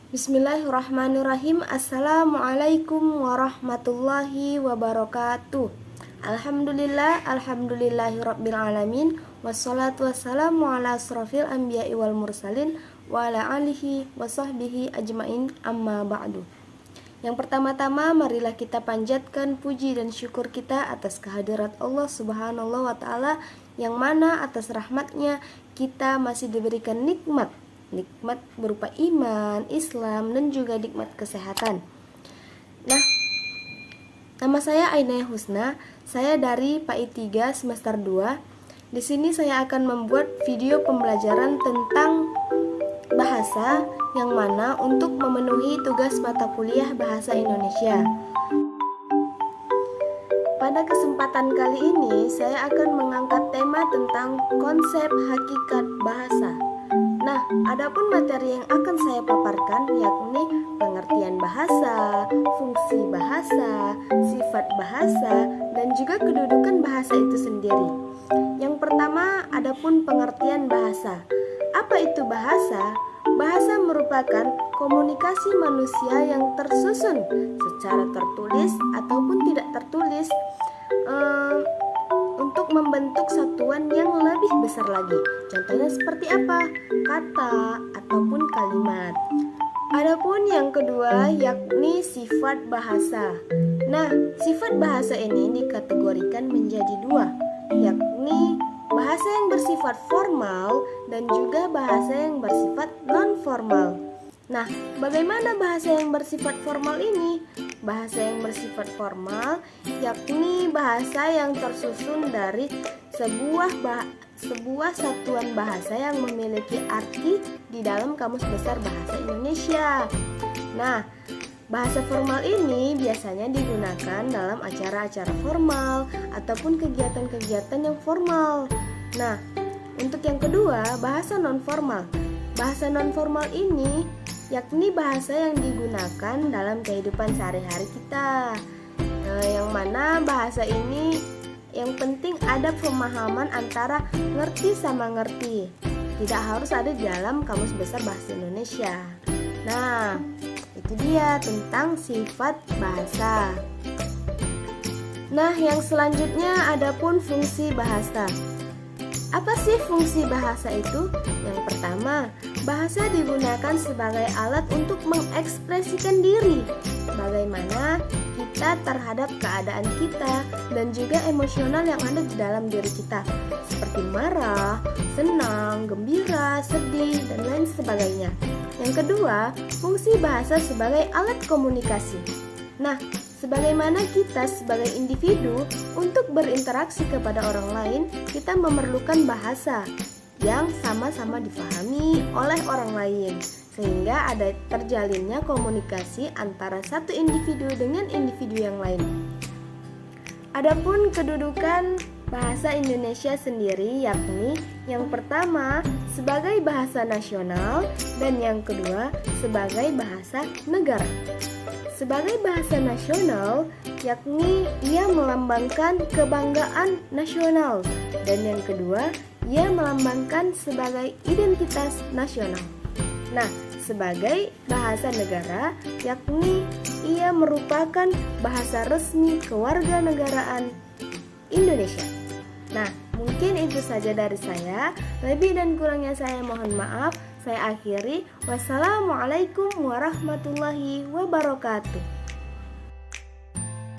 Bismillahirrahmanirrahim. Assalamualaikum warahmatullahi wabarakatuh. Alhamdulillahirrabbilalamin. Wassalatu wassalamu ala asrafil anbiya'i wal mursalin wa ala alihi wa sahbihi ajmain, amma ba'du. Yang pertama-tama, marilah kita panjatkan puji dan syukur kita atas kehadirat Allah subhanahu wa ta'ala, yang mana atas rahmatnya kita masih diberikan nikmat berupa iman, Islam, dan juga nikmat kesehatan. Nah, nama saya Ainaya Husna, saya dari PAI 3 semester 2. Di sini saya akan membuat video pembelajaran tentang bahasa, yang mana untuk memenuhi tugas mata kuliah Bahasa Indonesia. Pada kesempatan kali ini, saya akan mengangkat tema tentang konsep hakikat bahasa. Nah, adapun materi yang akan saya paparkan yakni pengertian bahasa, fungsi bahasa, sifat bahasa, dan juga kedudukan bahasa itu sendiri. Yang pertama, adapun pengertian bahasa. Apa itu bahasa? Bahasa merupakan komunikasi manusia yang tersusun secara tertulis ataupun tidak tertulis untuk membentuk satuan yang lebih besar lagi. Contohnya seperti apa? Kata ataupun kalimat. Adapun yang kedua yakni sifat bahasa. Nah, sifat bahasa ini dikategorikan menjadi dua, yakni bahasa yang bersifat formal dan juga bahasa yang bersifat non-formal. Nah, bagaimana bahasa yang bersifat formal ini? Bahasa yang bersifat formal yakni bahasa yang tersusun dari sebuah satuan bahasa yang memiliki arti di dalam Kamus Besar Bahasa Indonesia. Nah, bahasa formal ini biasanya digunakan dalam acara-acara formal ataupun kegiatan-kegiatan yang formal. Nah, untuk yang kedua, bahasa non-formal. Bahasa non-formal ini yakni bahasa yang digunakan dalam kehidupan sehari-hari kita. Yang mana bahasa ini yang penting ada pemahaman antara ngerti sama ngerti. Tidak harus ada di dalam Kamus Besar Bahasa Indonesia. Nah, itu dia tentang sifat bahasa. Nah, yang selanjutnya adapun fungsi bahasa. Apa sih fungsi bahasa itu? Yang pertama, bahasa digunakan sebagai alat untuk mengekspresikan diri, bagaimana kita terhadap keadaan kita dan juga emosional yang ada di dalam diri kita, seperti marah, senang, gembira, sedih, dan lain sebagainya. Yang kedua, fungsi bahasa sebagai alat komunikasi. Nah, sebagaimana kita sebagai individu untuk berinteraksi kepada orang lain, kita memerlukan bahasa yang sama-sama difahami oleh orang lain, sehingga ada terjalinnya komunikasi antara satu individu dengan individu yang lain. Adapun kedudukan bahasa Indonesia sendiri yakni yang pertama sebagai bahasa nasional dan yang kedua sebagai bahasa negara. Sebagai bahasa nasional, yakni ia melambangkan kebanggaan nasional, dan yang kedua, ia melambangkan sebagai identitas nasional. Nah, sebagai bahasa negara, yakni ia merupakan bahasa resmi kewarganegaraan Indonesia. Nah, mungkin itu saja dari saya. Lebih dan kurangnya saya mohon maaf. Saya akhiri. Wassalamualaikum warahmatullahi wabarakatuh.